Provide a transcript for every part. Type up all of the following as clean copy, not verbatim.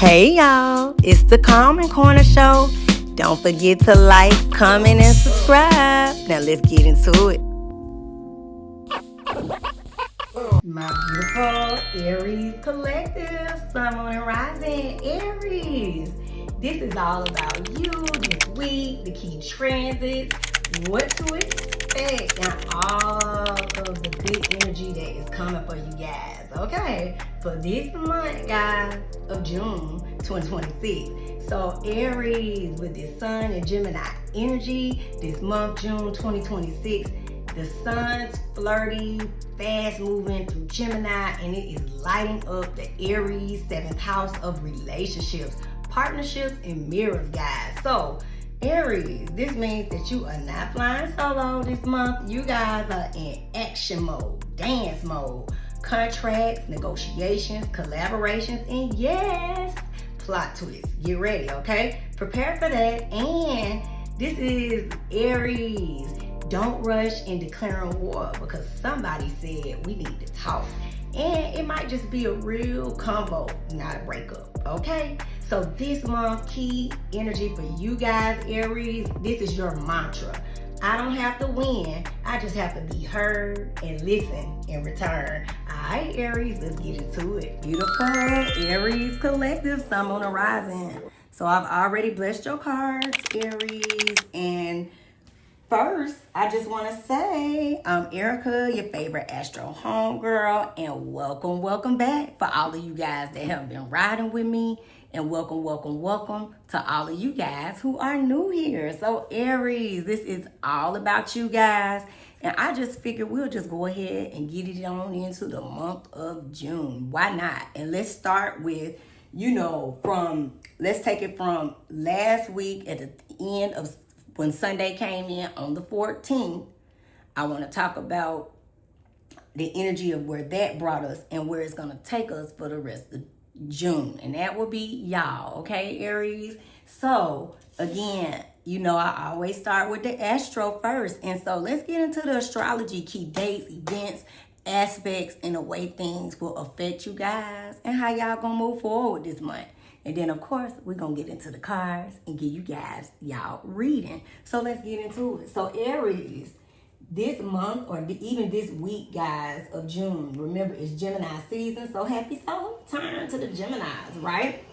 Hey y'all, it's the Calm Corner Show. Don't forget to like, comment, and subscribe. Now let's get into it. My beautiful Aries collective, Sun, Moon, and Rising Aries. This is all about you this week, the key transits, what to expect, and all of the good energy that is coming for you guys. Okay, for this month, guys, of June 2026. So Aries with the Sun and Gemini energy this month, June 2026. The sun's flirty, fast moving through Gemini, and it is lighting up the Aries 7th house of relationships, partnerships, and mirrors, guys. So Aries, this means that you are not flying solo this month. You guys are in action mode, dance mode, contracts, negotiations, collaborations, and yes, plot twists. Get ready, okay? Prepare for that. And this is Aries. Don't rush in declaring war because somebody said we need to talk. And it might just be a real combo, not a breakup, okay? So this month, key energy for you guys, Aries, this is your mantra. I don't have to win, I just have to be heard and listen in return. All right, Aries, let's get into it. Beautiful Aries collective, Sun, Moon, and Rising. So I've already blessed your cards, Aries, and first, I just want to say I'm Erica, your favorite Astro homegirl, and welcome back for all of you guys that have been riding with me, and welcome to all of you guys who are new here. So Aries, this is all about you guys, and I just figured we'll just go ahead and get it on into the month of June. Why not? And let's start with, let's take it from last week at the end of when Sunday came in on the 14th. I want to talk about the energy of where that brought us and where it's going to take us for the rest of June. And that will be y'all, okay, Aries? So, again, I always start with the astro first. And so let's get into the astrology key dates, events, aspects, and the way things will affect you guys and how y'all going to move forward this month. And then, of course, we're going to get into the cards and give you guys y'all reading. So let's get into it. So Aries, this month or even this week, guys, of June, remember, it's Gemini season. So happy solar turn to the Geminis, right?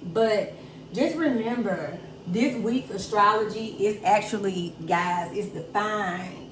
But just remember, this week's astrology is actually, guys, it's defined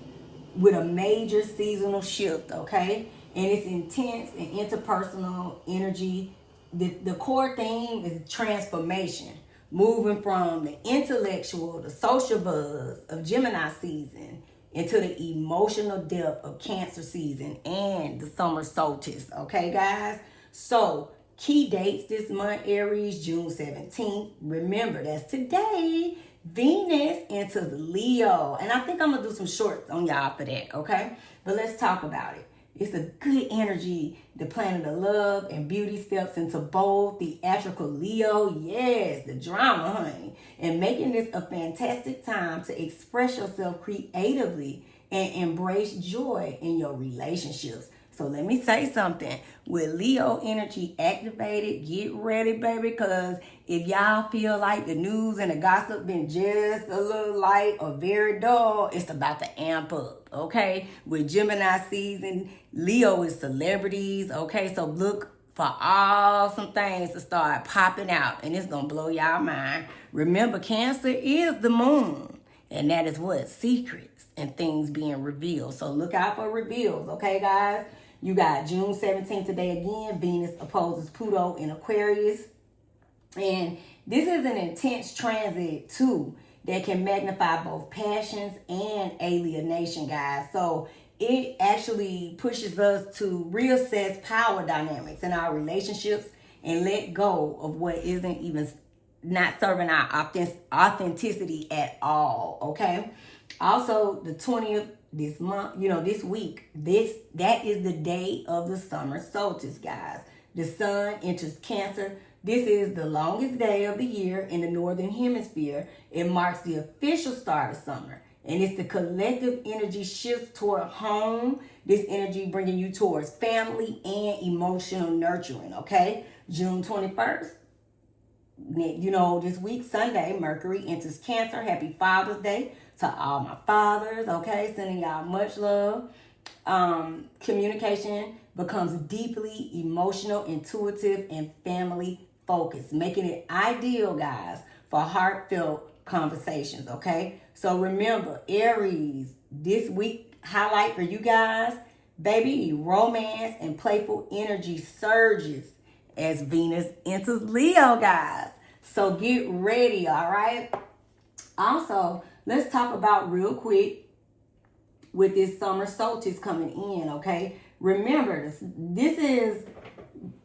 with a major seasonal shift, okay? And it's intense and interpersonal energy. The core theme is transformation, moving from the intellectual, the social buzz of Gemini season into the emotional depth of Cancer season and the summer solstice. Okay, guys? So, key dates this month, Aries, June 17th. Remember, that's today. Venus enters Leo. And I think I'm going to do some shorts on y'all for that, okay? But let's talk about it. It's a good energy. The planet of love and beauty steps into bold theatrical Leo. Yes, the drama, honey. And making this a fantastic time to express yourself creatively and embrace joy in your relationships. So let me say something. With Leo energy activated, get ready, baby, because if y'all feel like the news and the gossip been just a little light or very dull, it's about to amp up, okay? With Gemini season, Leo is celebrities, okay? So look for all some things to start popping out, and it's going to blow y'all mind. Remember, Cancer is the moon, and that is what? Secrets and things being revealed. So look out for reveals, okay, guys? You got June 17th today again. Venus opposes Pluto in Aquarius. And this is an intense transit, too, that can magnify both passions and alienation, guys. So it actually pushes us to reassess power dynamics in our relationships and let go of what isn't even not serving our authenticity at all, okay? Also, the 20th, this month, this week, that is the day of the summer solstice, guys. The sun enters Cancer. This is the longest day of the year in the northern hemisphere. It marks the official start of summer. And it's the collective energy shifts toward home. This energy bringing you towards family and emotional nurturing, okay? June 21st, This week, Sunday, Mercury enters Cancer. Happy Father's Day to all my fathers, okay? Sending y'all much love. Communication becomes deeply emotional, intuitive, and family focused, making it ideal, guys, for heartfelt conversations, okay? So remember, Aries, this week highlight for you guys, baby, romance and playful energy surges as Venus enters Leo, guys. So get ready, all right? Also, let's talk about real quick with this summer solstice coming in, okay? Remember, this is,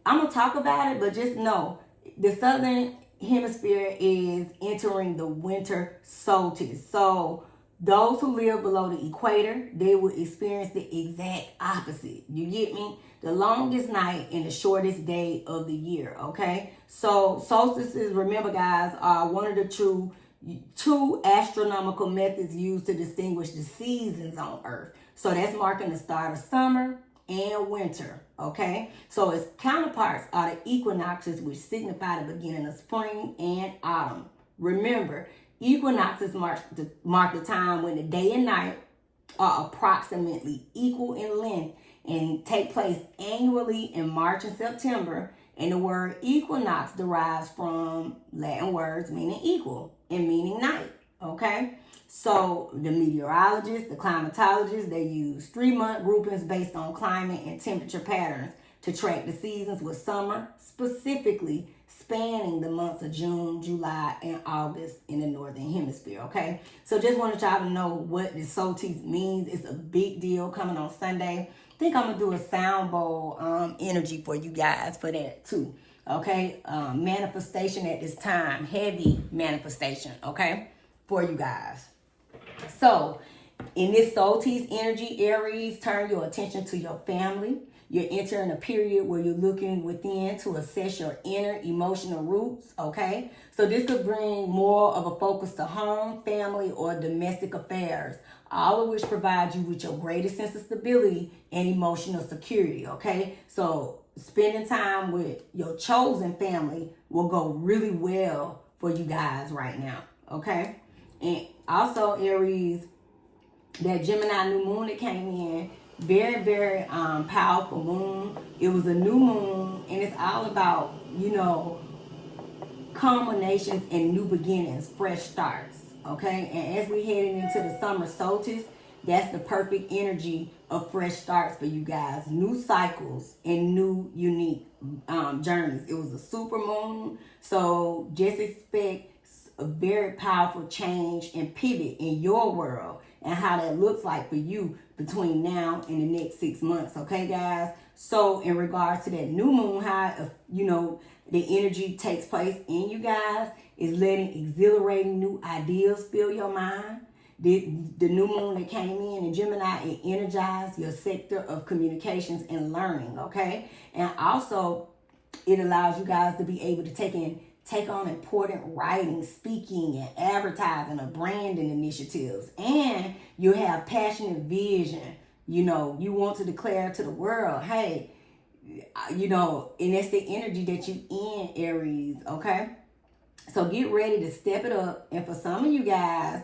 I'm going to talk about it, but just know the southern hemisphere is entering the winter solstice. So those who live below the equator, they will experience the exact opposite. You get me? The longest night and the shortest day of the year, okay? So solstices, remember guys, are one of the two astronomical methods used to distinguish the seasons on Earth. So that's marking the start of summer and winter, okay? So its counterparts are the equinoxes, which signify the beginning of spring and autumn. Remember, equinoxes mark the time when the day and night are approximately equal in length and take place annually in March and September. And the word equinox derives from Latin words meaning equal and meaning night, okay? So the meteorologists, the climatologists, they use 3-month groupings based on climate and temperature patterns to track the seasons, with summer specifically spanning the months of June, July, and August in the northern hemisphere, okay? So just wanted y'all to know what the solstice means. It's a big deal coming on Sunday. I think I'm going to do a sound bowl energy for you guys for that too, okay? Manifestation at this time, heavy manifestation, okay, for you guys. So in this solstice energy, Aries, turn your attention to your family. You're entering a period where you're looking within to assess your inner emotional roots, okay? So this could bring more of a focus to home, family, or domestic affairs, all of which provide you with your greatest sense of stability and emotional security, okay? So spending time with your chosen family will go really well for you guys right now, okay? And also, Aries, that Gemini new moon that came in, very, very powerful moon. It was a new moon, and it's all about, culminations and new beginnings, fresh starts, okay? And as we heading into the summer solstice, that's the perfect energy of fresh starts for you guys. New cycles and new unique journeys. It was a super moon, so just expect a very powerful change and pivot in your world and how that looks like for you between now and the next 6 months, okay guys? So in regards to that new moon, how the energy takes place in you guys is letting exhilarating new ideas fill your mind. The new moon that came in Gemini, it energized your sector of communications and learning, okay? And also it allows you guys to be able to take on important writing, speaking, and advertising or branding initiatives. And you have passionate vision. You want to declare to the world, hey, and that's the energy that you in, Aries, okay? So get ready to step it up. And for some of you guys,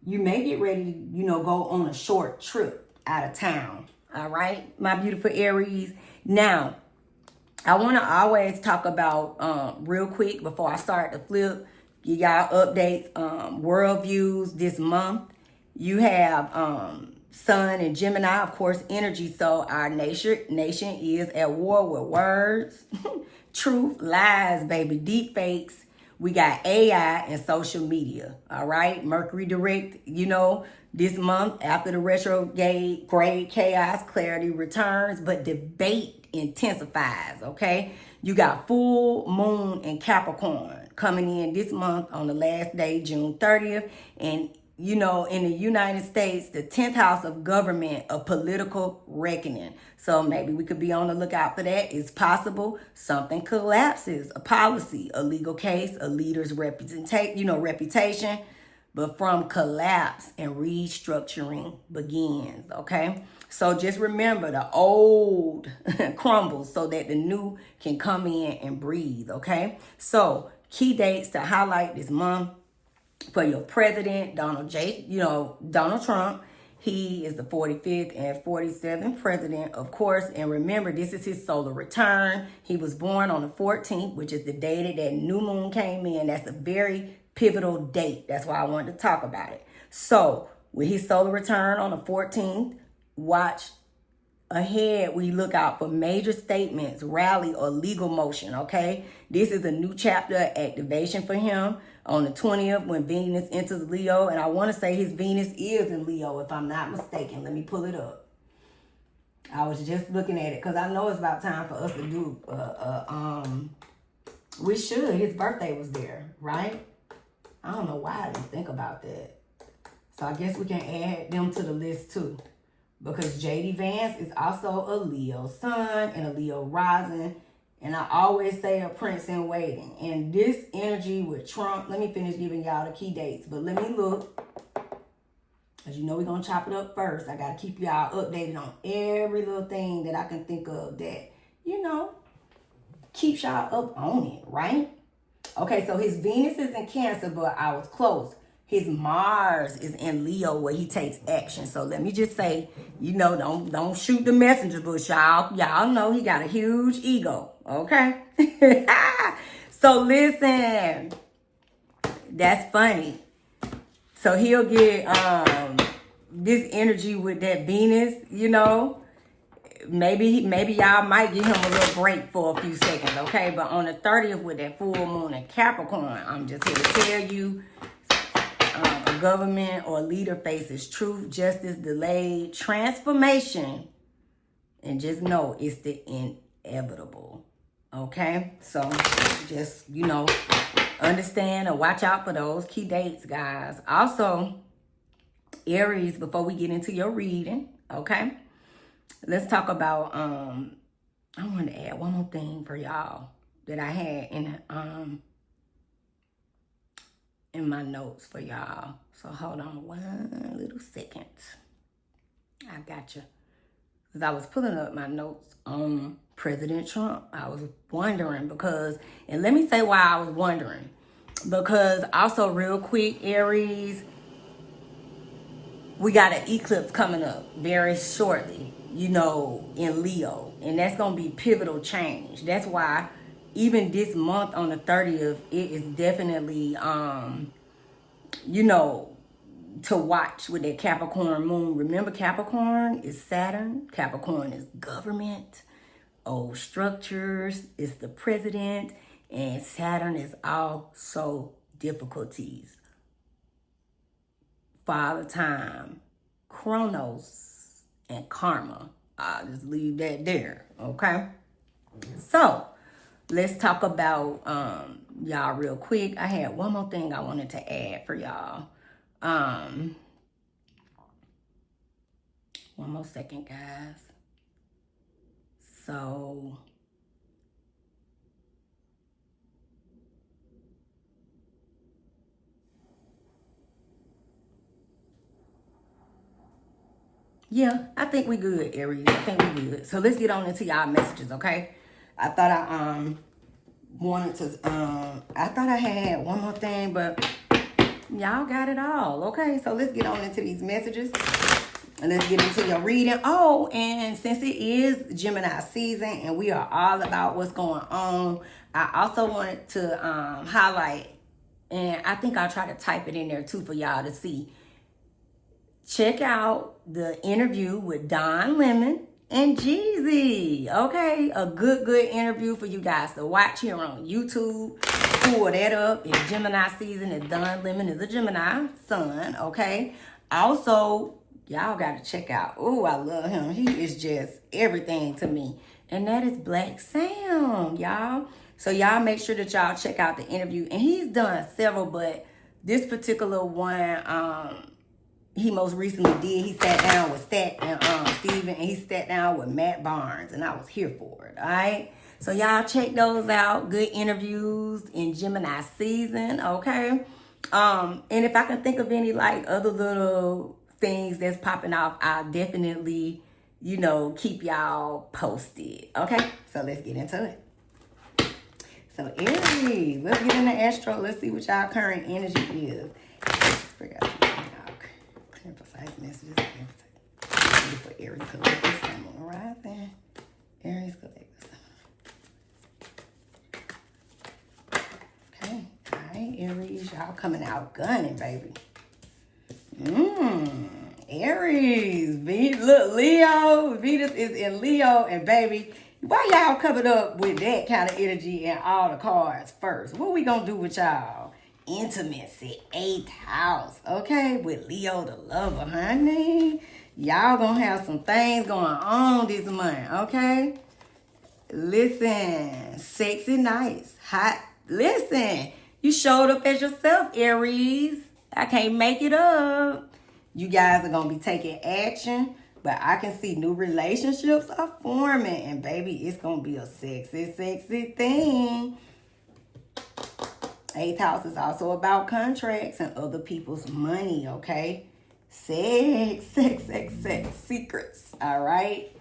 you may get ready to, go on a short trip out of town. All right, my beautiful Aries. Now, I want to always talk about, real quick before I start the flip, you y'all updates, world views this month. You have Sun and Gemini, of course, energy. So our nation is at war with words, truth, lies, baby, deep fakes. We got AI and social media, all right? Mercury direct, this month after the retrograde chaos, clarity returns, but debate intensifies, okay? You got full moon and Capricorn coming in this month on the last day, June 30th. And, in the United States, the 10th house of government, a political reckoning. So maybe we could be on the lookout for that. It's possible something collapses, a policy, a legal case, a leader's reputation. But from collapse and restructuring begins, okay? So just remember, the old crumbles so that the new can come in and breathe, okay? So key dates to highlight this month for your president, Donald Trump. He is the 45th and 47th president, of course. And remember, this is his solar return. He was born on the 14th, which is the day that that new moon came in. That's a very pivotal date. That's why I wanted to talk about it. So with his solar return on the 14th, watch ahead. We look out for major statements, rally, or legal motion, okay? This is a new chapter activation for him on the 20th when Venus enters Leo. And I want to say his Venus is in Leo, if I'm not mistaken. Let me pull it up. I was just looking at it because I know it's about time for us to do, we should. His birthday was there, right? I don't know why I didn't think about that. So I guess we can add them to the list too. Because J.D. Vance is also a Leo sun and a Leo rising. And I always say a prince in waiting. And this energy with Trump, let me finish giving y'all the key dates. But let me look. As you know, we're going to chop it up first. I got to keep y'all updated on every little thing that I can think of that, keeps y'all up on it, right? Okay, so his Venus is in Cancer, but I was close. His Mars is in Leo where he takes action. So let me just say, don't shoot the messenger, but y'all know he got a huge ego, okay? So listen, that's funny. So he'll get this energy with that Venus, Maybe y'all might give him a little break for a few seconds, okay? But on the 30th with that full moon in Capricorn, I'm just here to tell you, a government or leader faces truth, justice, delayed transformation, and just know it's the inevitable. Okay, so just understand and watch out for those key dates, guys. Also, Aries, before we get into your reading, okay, let's talk about I want to add one more thing for y'all that I had in my notes for y'all. So hold on one little second. I got you. Because I was pulling up my notes on President Trump. I was wondering and let me say why I was wondering. Because also real quick, Aries, we got an eclipse coming up very shortly, in Leo. And that's going to be pivotal change. That's why even this month on the 30th, it is definitely, to watch with that Capricorn moon. Remember, Capricorn is Saturn. Capricorn is government, old structures, it's the president, and Saturn is also difficulties. Father time, Chronos, and karma. I'll just leave that there, okay? So, let's talk about y'all real quick. I had one more thing I wanted to add for y'all. One more second, guys. So, yeah, I think we good, Aries. I think we good. So let's get on into y'all messages, okay? I thought I thought I had one more thing, but y'all got it all. Okay, so let's get on into these messages. And let's get into your reading. Oh, and since it is Gemini season and we are all about what's going on, I also wanted to highlight, and I think I'll try to type it in there too for y'all to see. Check out the interview with Don Lemon and Jeezy. Okay, a good interview for you guys to watch here on YouTube. Pull that up. It's Gemini season, and Don Lemon is a Gemini sun. Okay, also y'all got to check out. Oh, I love him. He is just everything to me. And that is Black Sam, y'all. So y'all make sure that y'all check out the interview. And he's done several, but this particular one, he most recently did. He sat down with Steven, and he sat down with Matt Barnes, and I was here for it. All right. So y'all check those out. Good interviews in Gemini season. Okay. And if I can think of any other little things that's popping off, I'll definitely, keep y'all posted. Okay. So let's get into it. So Aries, let's get into Astro. Let's see what y'all current energy is. Clear, precise messages. For Aries collective, sun, moon, rising. Aries collective, sun. Okay, all right, Aries, y'all coming out gunning, baby. Aries, look, Leo, Venus is in Leo, and baby, why y'all covered up with that kind of energy and all the cards first? What we gonna do with y'all? Intimacy, 8th house, okay? With Leo the lover, honey. Y'all gonna have some things going on this month, okay? Listen, sexy, nice, hot. Listen, you showed up as yourself, Aries. I can't make it up. You guys are going to be taking action, but I can see new relationships are forming. And baby, it's going to be a sexy, sexy thing. 8th house is also about contracts and other people's money, okay? Sex, secrets, all right?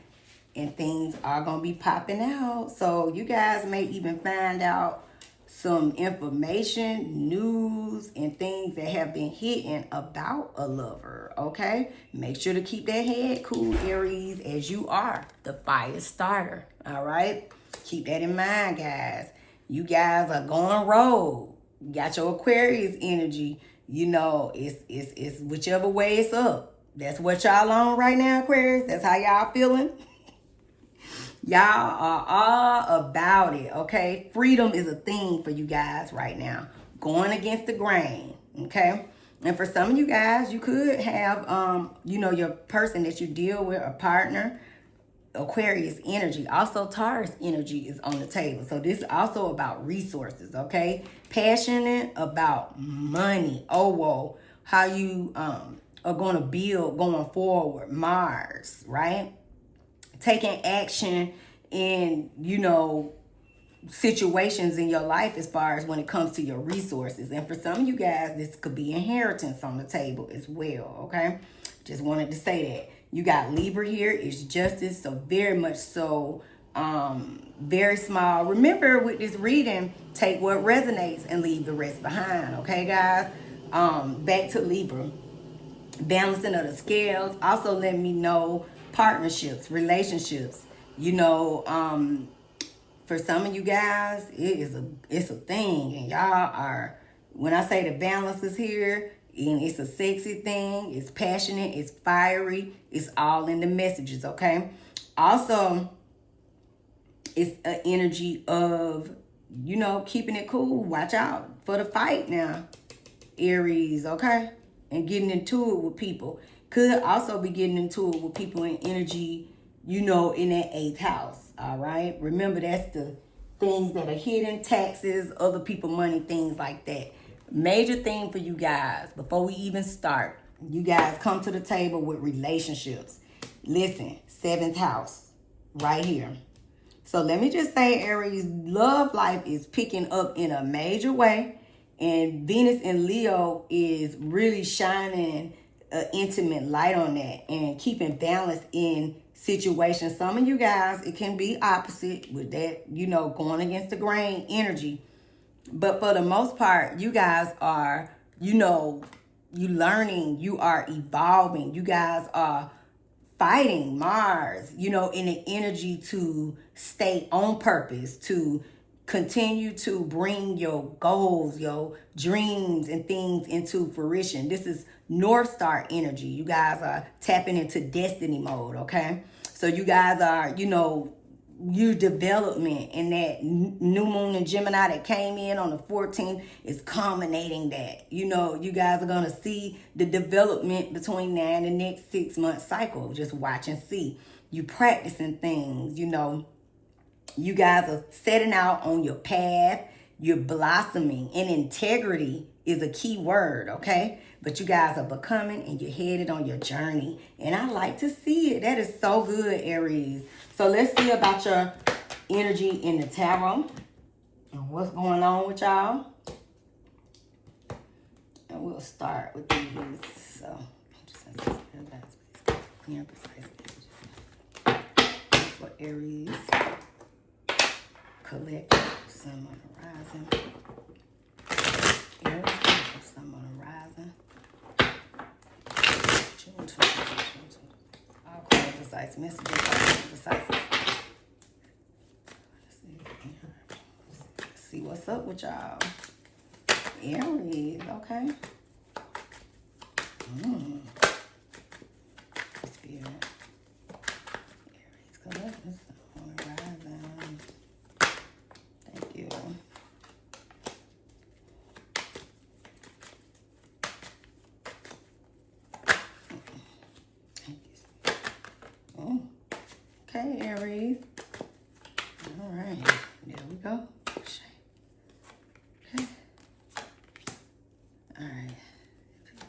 And things are going to be popping out. So you guys may even find out some information, news, and things that have been hidden about a lover, okay? Make sure to keep that head cool, Aries, as you are the fire starter, all right? Keep that in mind, guys. You guys are going rogue. You got your Aquarius energy. You know, it's whichever way it's up. That's what y'all on right now, Aquarius. That's how y'all feeling. Y'all are all about it, okay? Freedom is a thing for you guys right now. Going against the grain, okay? And for some of you guys, you could have, your person that you deal with, a partner, Aquarius energy. Also, Taurus energy is on the table. So this is also about resources, okay? Passionate about money. Oh, whoa. How you are going to build going forward. Mars, right? Taking action in, situations in your life as far as when it comes to your resources. And for some of you guys, this could be inheritance on the table as well, okay? Just wanted to say that. You got Libra here. It's justice, so very much so, very small. Remember, with this reading, take what resonates and leave the rest behind, okay, guys? Back to Libra. Balancing of the scales. Also let me know partnerships, relationships. For some of you guys, it's a thing, and y'all are, when I say the balance is here, and it's a sexy thing, it's passionate, it's fiery, it's all in the messages, okay? Also, it's an energy of, keeping it cool. Watch out for the fight now, Aries, okay? And getting into it with people. Could also be getting into it with people in energy, in that 8th house, all right? Remember, that's the things that are hidden, taxes, other people money, things like that. Major thing for you guys, before we even start, you guys come to the table with relationships. Listen, 7th house, right here. So let me just say, Aries, love life is picking up in a major way. And Venus in Leo is really shining an intimate light on that and keeping balance in situations. Some of you guys, it can be opposite with that, going against the grain energy. But for the most part, you guys are, you learning, you are evolving. You guys are fighting Mars, in the energy to stay on purpose, to continue to bring your goals, your dreams and things into fruition. This is North Star energy. You guys are tapping into destiny mode, okay? So you guys are, your development, and that new moon in Gemini that came in on the 14th is culminating that. You guys are going to see the development between now and the next 6-month cycle. Just watch and see. You practicing things, You guys are setting out on your path. You're blossoming. And integrity is a key word, okay? But you guys are becoming, and you're headed on your journey. And I like to see it. That is so good, Aries. So let's see about your energy in the tarot and what's going on with y'all. And we'll start with these. So, clear, precise, for Aries collectors. Sun on the rising. Aries, sun on the rising. June 20th. All clear, decisive messages. Decisive. Let's see what's up with y'all. Aries, okay. Spirit. Aries, collective. On the rising. Thank you. Oh, okay, Aries. All right, there we go. Okay. All right.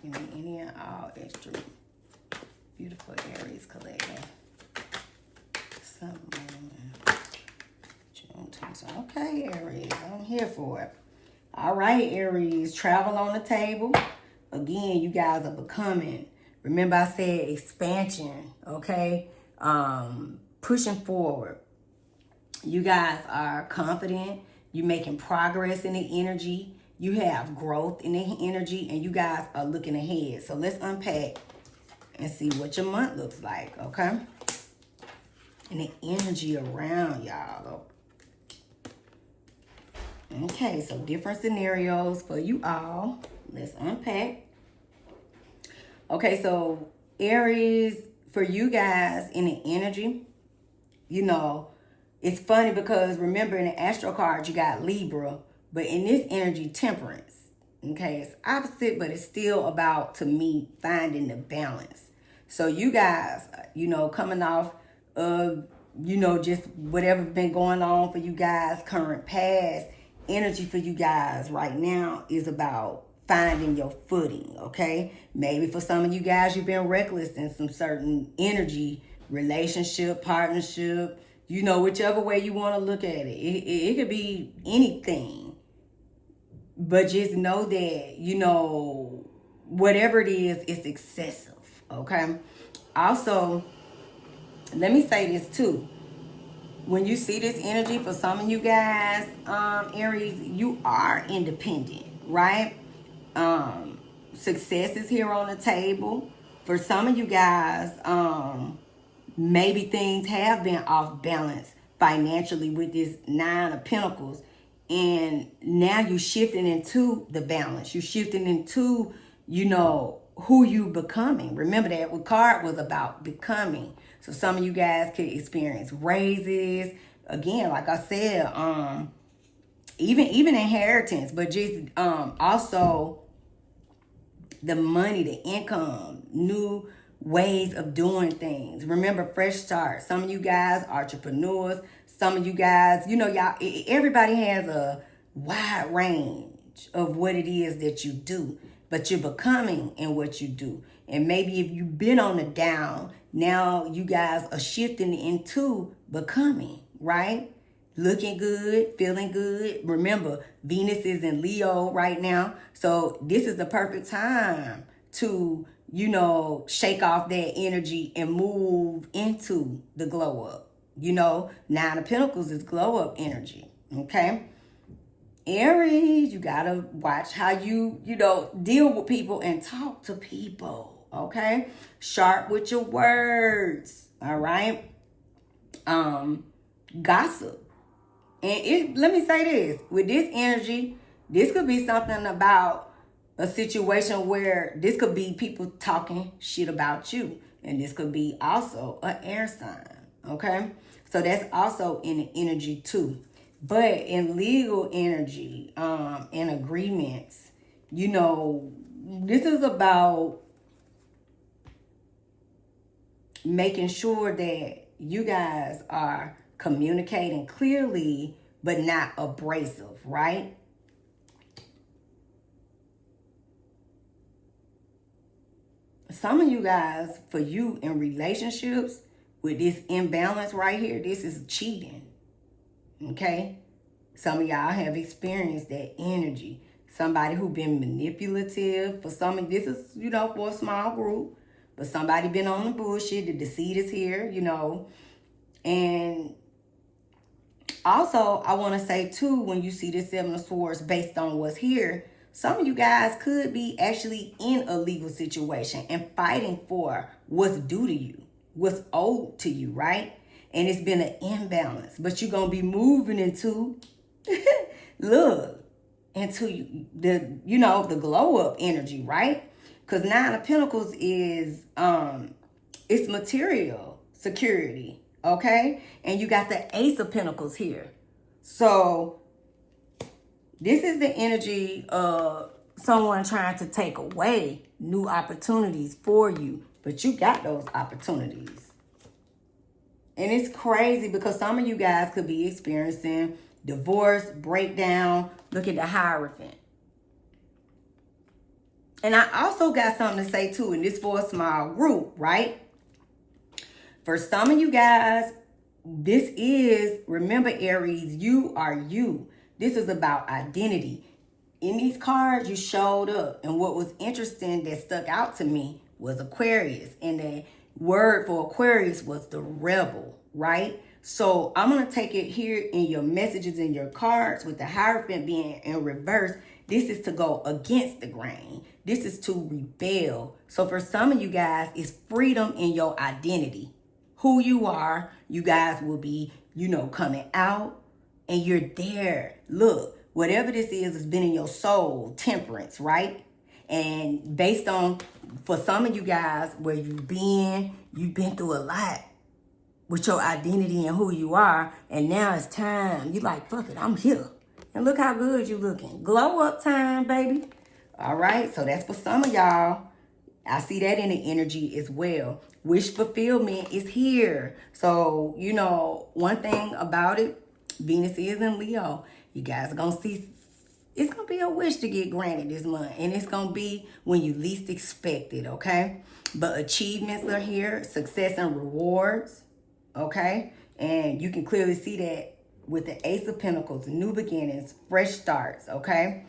Give me any and all extra beautiful Aries collective. June 20. Okay, Aries, I'm here for it. All right, Aries, travel on the table. Again, you guys are becoming. Remember I said expansion, okay? Pushing forward. You guys are confident. You're making progress in the energy. You have growth in the energy, and you guys are looking ahead. So let's unpack and see what your month looks like, okay? And the energy around y'all. Okay, so different scenarios for you all. Let's unpack. Okay, so Aries, for you guys in the energy, you know, it's funny because remember in the astro cards you got Libra, but in this energy, Temperance. Okay, it's opposite, but it's still about, to me, finding the balance. So you guys, you know, coming off of, you know, just whatever's been going on for you guys, current, past, energy for you guys right now is about finding your footing, okay? Maybe for some of you guys, you've been reckless in some certain energy, relationship, partnership, you know, whichever way you want to look at it. It could be anything. But just know that, you know, whatever it is, it's excessive, okay? Also, let me say this too. When you see this energy for some of you guys, Aries, you are independent, right? Success is here on the table. For some of you guys, maybe things have been off balance financially with this 9 of Pentacles. And now you're shifting into the balance. You're shifting into, you know, who you becoming. Remember that the card was about becoming. So some of you guys could experience raises. Again, like I said, even inheritance, but just also the money, the income, new ways of doing things. Remember, fresh start. Some of you guys are entrepreneurs. Some of you guys, you know, y'all, everybody has a wide range of what it is that you do, but you're becoming in what you do. And maybe if you've been on the down, now you guys are shifting into becoming, right? Looking good, feeling good. Remember, Venus is in Leo right now. So this is the perfect time to, you know, shake off that energy and move into the glow up. You know, 9 of Pentacles is glow up energy, okay? Aries, you gotta watch how you know, deal with people and talk to people, okay? Sharp with your words, all right? Gossip. And let me say this, with this energy, this could be something about a situation where this could be people talking shit about you. And this could be also an air sign, okay? So that's also in the energy too. But in legal energy, in agreements, you know, this is about making sure that you guys are communicating clearly, but not abrasive, right? Some of you guys, for you in relationships, with this imbalance right here, this is cheating, okay? Some of y'all have experienced that energy. Somebody who been manipulative. For some of this is, you know, for a small group, but somebody been on the bullshit. The deceit is here, you know, and Also, I want to say too, when you see the Seven of Swords based on what's here, some of you guys could be actually in a legal situation and fighting for what's due to you, what's owed to you, right? And it's been an imbalance, but you're going to be moving into, look, into the glow up energy, right? Because Nine of Pentacles is, it's material security. Okay, and you got the Ace of Pentacles here. So this is the energy of someone trying to take away new opportunities for you, but you got those opportunities. And it's crazy because some of you guys could be experiencing divorce, breakdown. Look at the Hierophant. And I also got something to say too, and this for a small group, right? For some of you guys, this is, remember Aries, you are you. This is about identity. In these cards, you showed up. And what was interesting that stuck out to me was Aquarius. And the word for Aquarius was the rebel, right? So I'm going to take it here in your messages in your cards with the Hierophant being in reverse. This is to go against the grain. This is to rebel. So for some of you guys, it's freedom in your identity. Who you are, you guys will be, coming out and you're there. Look, whatever this is, it's been in your soul, temperance, right? And based on, for some of you guys, where you've been through a lot with your identity and who you are. And now it's time. You like, fuck it, I'm here. And look how good you looking. Glow up time, baby. All right, so that's for some of y'all. I see that in the energy as well. Wish fulfillment is here. So, one thing about it, Venus is in Leo. You guys are going to see, it's going to be a wish to get granted this month. And it's going to be when you least expect it, okay? But achievements are here, success and rewards, okay? And you can clearly see that with the Ace of Pentacles, new beginnings, fresh starts, okay?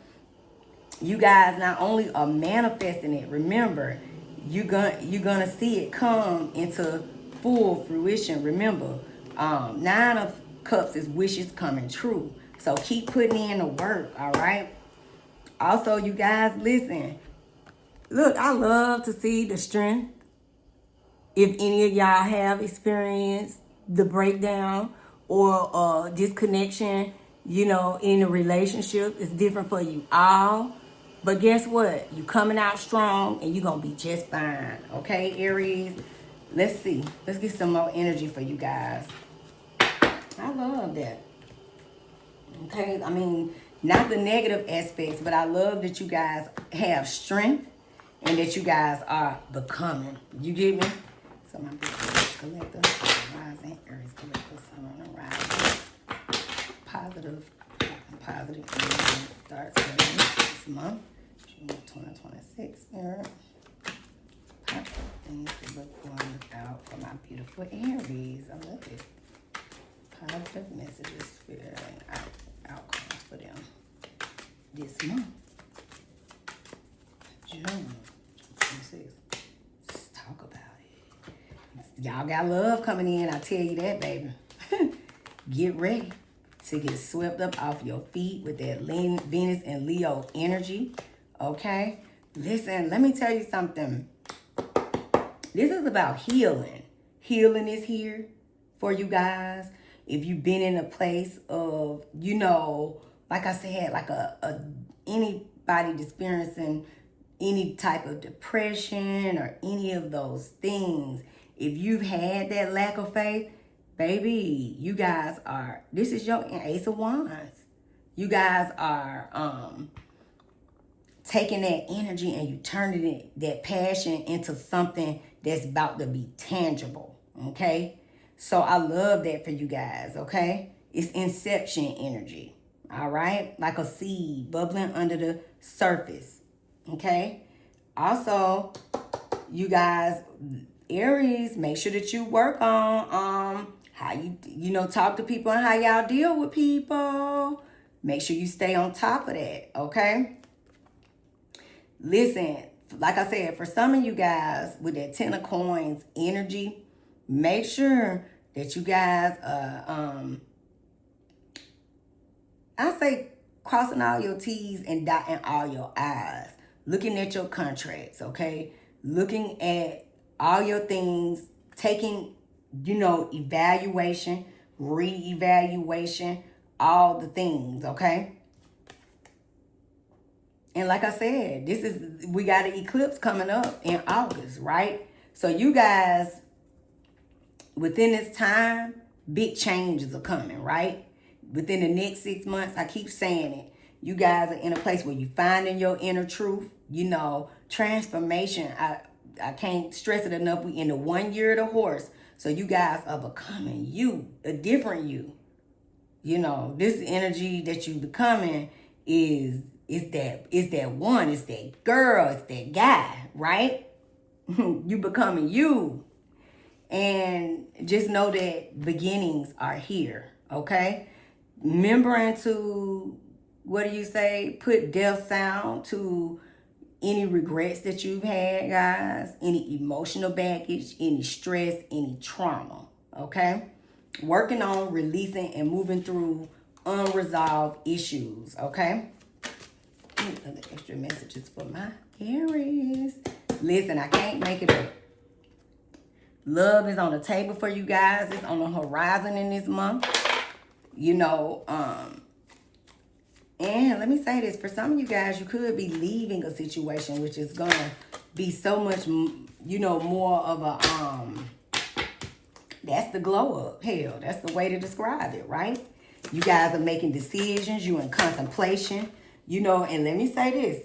You guys not only are manifesting it, remember, you're gonna see it come into full fruition. Remember, Nine of Cups is wishes coming true. So keep putting in the work, all right? Also, you guys, listen. Look, I love to see the strength. If any of y'all have experienced the breakdown or disconnection, in a relationship, it's different for you all. But guess what? You coming out strong and you're going to be just fine. Okay, Aries? Let's see. Let's get some more energy for you guys. I love that. Okay, I mean, not the negative aspects, but I love that you guys have strength and that you guys are becoming. You get me? So my big collector, rising, Aries collector, sun on the rise. Positive energy starts this month. 2026 mirror. Positive things to look for out for my beautiful Aries. I love it. Positive messages, spirit, and outcomes for them this month. June 26. Let's talk about it. Y'all got love coming in, I tell you that, baby. Get ready to get swept up off your feet with that Venus and Leo energy. Okay? Listen, let me tell you something. This is about healing. Healing is here for you guys. If you've been in a place of, like I said, like anybody experiencing any type of depression or any of those things, if you've had that lack of faith, baby, you guys are, this is your Ace of Wands. You guys are taking that energy and you turning it, that passion, into something that's about to be tangible, okay? So I love that for you guys, okay? It's inception energy, all right? Like a seed bubbling under the surface, okay? Also, you guys, Aries, make sure that you work on how you talk to people and how y'all deal with people. Make sure you stay on top of that, okay? Listen, like I said, for some of you guys with that Ten of Coins energy, make sure that you guys I say crossing all your T's and dotting all your I's. Looking at your contracts, okay? Looking at all your things, taking, evaluation, re-evaluation, all the things, okay? And like I said, we got an eclipse coming up in August, right? So you guys, within this time, big changes are coming, right? Within the next 6 months, I keep saying it. You guys are in a place where you're finding your inner truth. Transformation. I can't stress it enough. We in the 1 year of the horse. So you guys are becoming you, a different you. This energy that you becoming is that one, it's that girl, it's that guy, right? You becoming you. And just know that beginnings are here, okay? Remembering to, what do you say? Put death sound to any regrets that you've had, guys. Any emotional baggage, any stress, any trauma, okay? Working on releasing and moving through unresolved issues, okay? Other extra messages for my Aries. Listen, I can't make it up. Love is on the table for you guys. It's on the horizon in this month. And let me say this. For some of you guys, you could be leaving a situation, which is going to be so much, more of a, that's the glow up. Hell, that's the way to describe it, right? You guys are making decisions. You're in contemplation, and let me say this.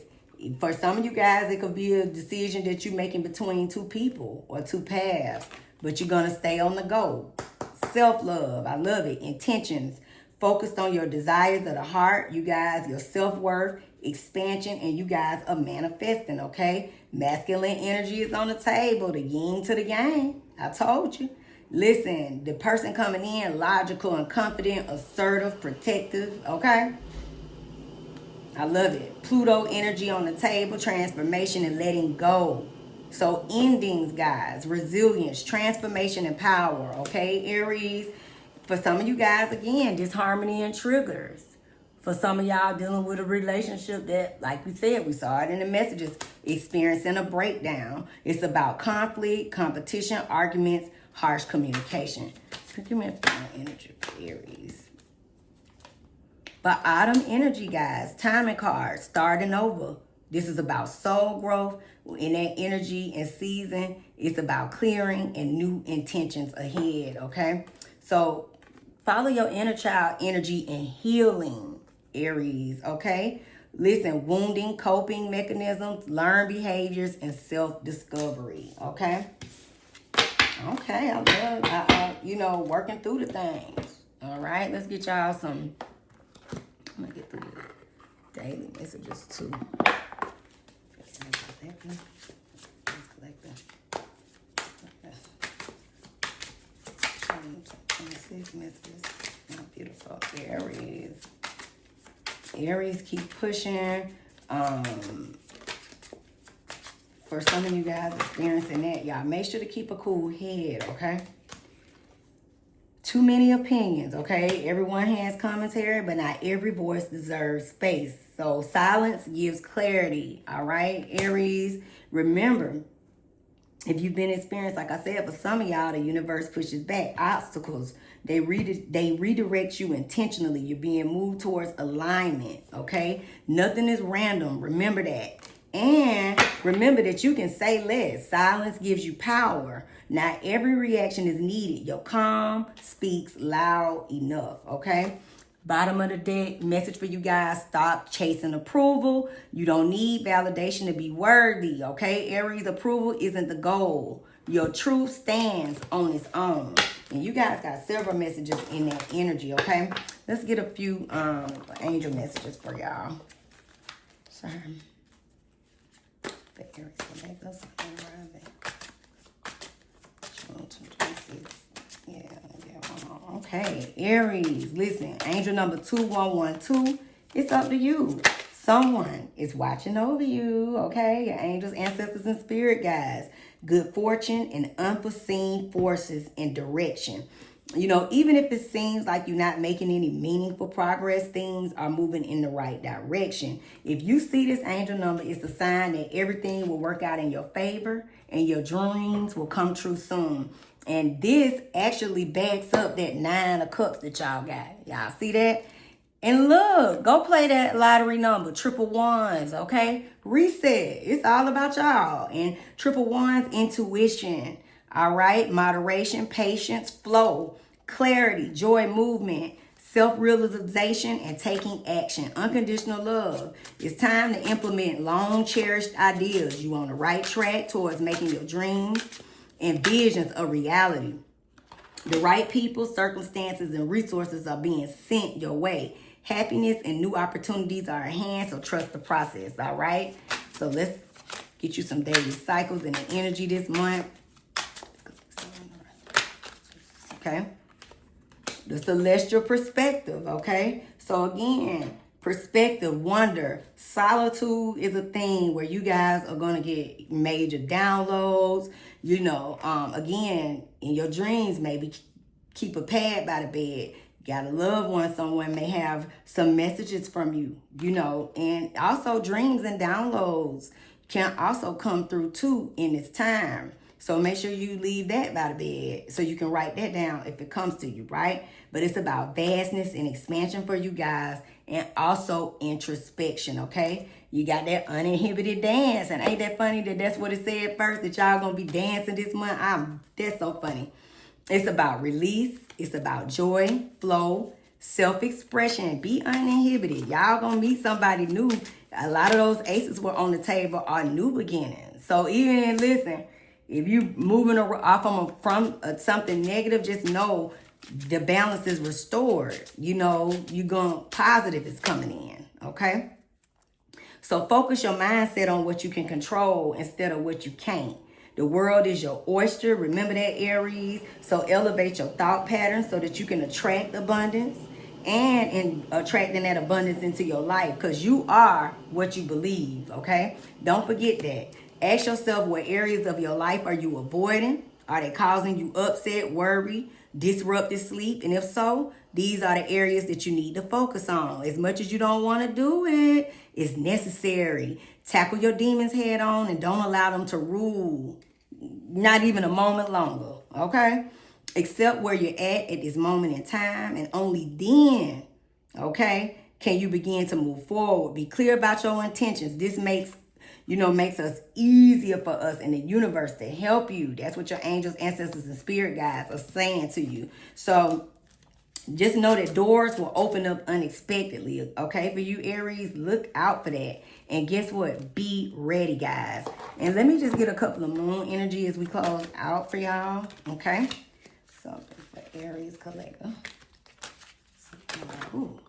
For some of you guys, it could be a decision that you're making between two people or two paths, but you're going to stay on the go. Self-love, I love it. Intentions, focused on your desires of the heart, you guys, your self-worth, expansion, and you guys are manifesting, okay? Masculine energy is on the table, the yin to the yang. I told you. Listen, the person coming in, logical and confident, assertive, protective, okay? I love it. Pluto energy on the table, transformation and letting go. So endings, guys, resilience, transformation and power, okay? Aries, for some of you guys, again, disharmony and triggers. For some of y'all dealing with a relationship that, like we said, we saw it in the messages, experiencing a breakdown. It's about conflict, competition, arguments, harsh communication. Give me a final energy for Aries. But autumn energy, guys, timing card, starting over. This is about soul growth. In that energy and season, it's about clearing and new intentions ahead, okay? So follow your inner child energy and healing, Aries, okay? Listen, wounding, coping mechanisms, learned behaviors, and self-discovery, okay? Okay, I love, working through the things. All right, let's get y'all some... I'm going to get through the daily messages too. Let's collect them. 26 messages. Oh, beautiful. Aries. Aries, keep pushing. For some of you guys experiencing that, y'all, make sure to keep a cool head, okay? Too many opinions, okay? Everyone has commentary, but not every voice deserves space. So silence gives clarity, all right? Aries, remember, if you've been experienced, like I said, for some of y'all, the universe pushes back obstacles. They redirect you intentionally. You're being moved towards alignment, okay? Nothing is random. Remember that. And remember that you can say less. Silence gives you power. Not every reaction is needed. Your calm speaks loud enough, okay? Bottom of the deck, message for you guys, stop chasing approval. You don't need validation to be worthy, okay? Aries, approval isn't the goal. Your truth stands on its own. And you guys got several messages in that energy, okay? Let's get a few angel messages for y'all. Sorry. The Aries will make us arriving. Okay, Aries, listen, angel number 2112, it's up to you. Someone is watching over you, okay? Your angels, ancestors, and spirit guides. Good fortune and unforeseen forces and direction. You know, even if it seems like you're not making any meaningful progress, things are moving in the right direction. If you see this angel number, it's a sign that everything will work out in your favor and your dreams will come true soon. And this actually backs up that 9 of cups that y'all got. Y'all see that? And look, go play that lottery number, triple ones, okay? Reset. It's all about y'all. And triple ones, intuition, all right? Moderation, patience, flow, clarity, joy, movement, self-realization, and taking action. Unconditional love. It's time to implement long-cherished ideas. You on the right track towards making your dreams and visions a reality. The right people, circumstances, and resources are being sent your way. Happiness and new opportunities are at hand, so trust the process, all right? So let's get you some daily cycles and the energy this month. Okay? The celestial perspective, okay? So again, perspective, wonder, solitude is a thing where you guys are going to get major downloads. You know, again, in your dreams, maybe keep a pad by the bed. Got a loved one, someone may have some messages from you, you know, and also dreams and downloads can also come through too in this time. So make sure you leave that by the bed so you can write that down if it comes to you, right? But it's about vastness and expansion for you guys and also introspection, okay? You got that uninhibited dance. And ain't that funny that that's what it said first, that y'all gonna be dancing this month? That's so funny. It's about release. It's about joy, flow, self-expression. Be uninhibited. Y'all gonna meet somebody new. A lot of those aces were on the table are new beginnings. So even, listen, if you moving off from something negative, just know the balance is restored. You know, positive is coming in, okay? So focus your mindset on what you can control instead of what you can't. The world is your oyster. Remember that, Aries. So elevate your thought patterns so that you can attract abundance and in attracting that abundance into your life, because you are what you believe, okay? Don't forget that. Ask yourself, what areas of your life are you avoiding? Are they causing you upset, worry, disrupted sleep? And if so, these are the areas that you need to focus on. As much as you don't want to do it, it's necessary. Tackle your demons head on and don't allow them to rule. Not even a moment longer, okay? Accept where you're at this moment in time, and only then, okay, can you begin to move forward. Be clear about your intentions. This makes us easier for us in the universe to help you. That's what your angels, ancestors, and spirit guides are saying to you. So just know that doors will open up unexpectedly, okay? For you, Aries, look out for that. And guess what? Be ready, guys. And let me just get a couple of moon energy as we close out for y'all, okay? So for Aries collector. Ooh.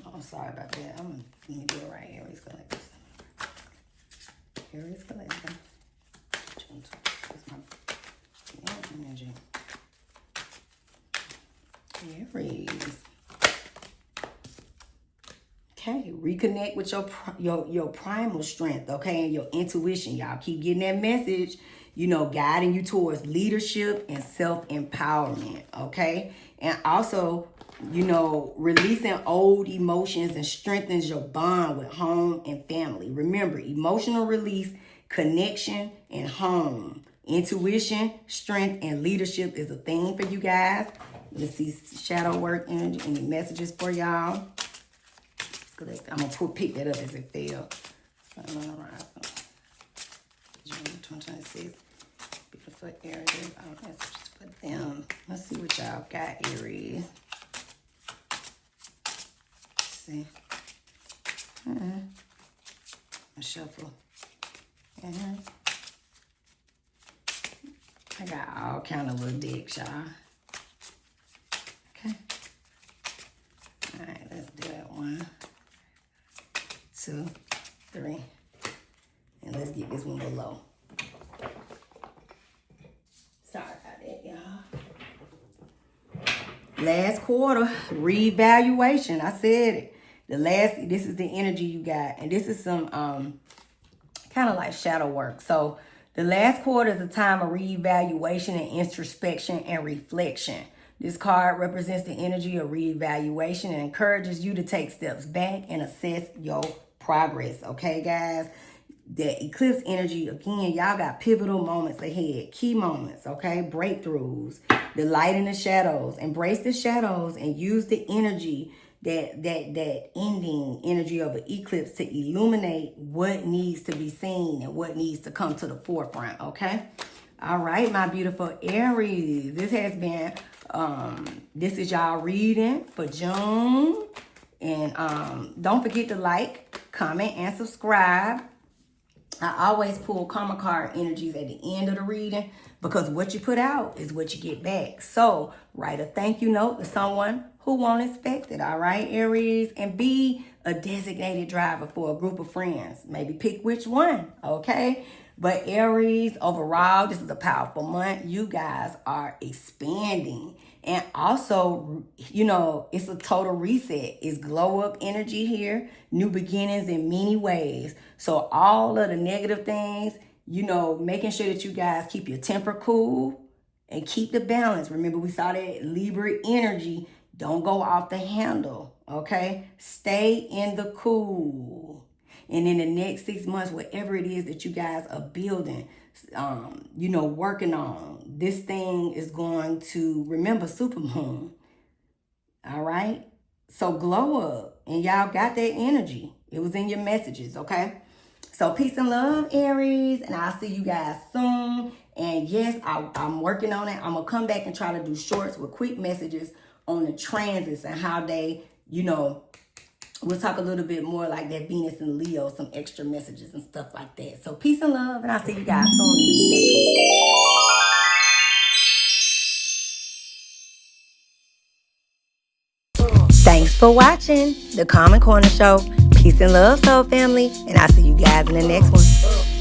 Oh, I'm sorry about that. Let me do it right, Aries collector. Aries collector. That's my energy. Aries. Okay, reconnect with your primal strength, okay, and your intuition. Y'all keep getting that message, guiding you towards leadership and self-empowerment, okay? And also, releasing old emotions and strengthens your bond with home and family. Remember, emotional release, connection, and home. Intuition, strength, and leadership is a thing for you guys. Let's see shadow work energy, any messages for y'all. I'm going to pick that up as it fell. June 2026. Beautiful Aries. Let's just put them. Let's see what y'all got, Aries. Let's see. A shuffle. I got all kind of little dicks, y'all. Okay. All right, let's do that one. 2, 3, and let's get this one below. Sorry about that, y'all. Last quarter, reevaluation. I said it. This is the energy you got, and this is some kind of like shadow work. So The last quarter is a time of reevaluation and introspection and reflection. This card represents the energy of reevaluation and encourages you to take steps back and assess your progress. Okay, guys? The eclipse energy, again, y'all got pivotal moments ahead, key moments, okay? Breakthroughs, the light and the shadows. Embrace the shadows and use the energy, that ending energy of an eclipse, to illuminate what needs to be seen and what needs to come to the forefront, okay? All right, my beautiful Aries. This has been, this is y'all reading for June. And don't forget to like, comment, and subscribe. I always pull karma card energies at the end of the reading, because what you put out is what you get back. So write a thank you note to someone who won't expect it, all right, Aries? And be a designated driver for a group of friends. Maybe pick which one, okay? But Aries, overall, this is a powerful month. You guys are expanding. And also, you know, it's a total reset. It's glow up energy here, new beginnings in many ways. So all of the negative things, you know, making sure that you guys keep your temper cool and keep the balance. Remember, we saw that Libra energy. Don't go off the handle, okay? Stay in the cool. And in the next 6 months, whatever it is that you guys are building, you know, working on, this thing is going to, remember, supermoon. All right? So glow up. And y'all got that energy. It was in your messages, okay? So peace and love, Aries. And I'll see you guys soon. And yes, I'm working on it. I'm going to come back and try to do shorts with quick messages on the transits and how they, you know, we'll talk a little bit more like that Venus and Leo, some extra messages and stuff like that. So peace and love, and I'll see you guys soon in the next one. Thanks for watching The Common Corner Show. Peace and love, soul family, and I'll see you guys in the next one.